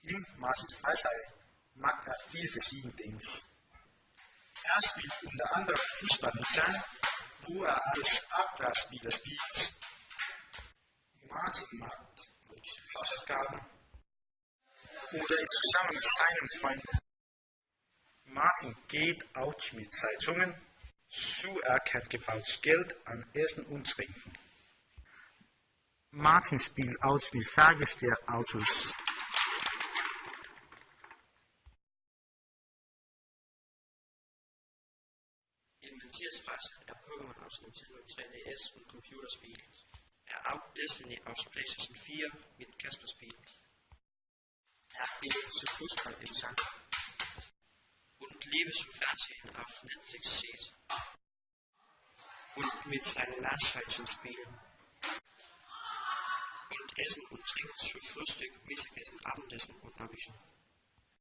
Ihm, Martins Freizeit, mag er viele verschiedene Dinge. Er spielt unter anderem Fußball mit Jan, wo er als Abwehrspieler spielt. Martin macht Hausaufgaben oder ist zusammen mit seinen Freunden. Martin geht out mit Zeitungen, so er kann gebrauchtes Geld an Essen und Trinken. Martin spielt out mit Fahrgästeautos. In Mathias Freizeit er Pokémon aus Nintendo 3DS und Computerspiele. Er auch Destiny aus PlayStation 4 mit Casper spielt. Er geht zu Fußball im Sand und Liebe zum Fernsehen auf Netflix sieht und mit seinen Meerschweinchen spielen und Essen und Trinken zu Frühstück, Mittagessen, Abendessen und Nachmittag.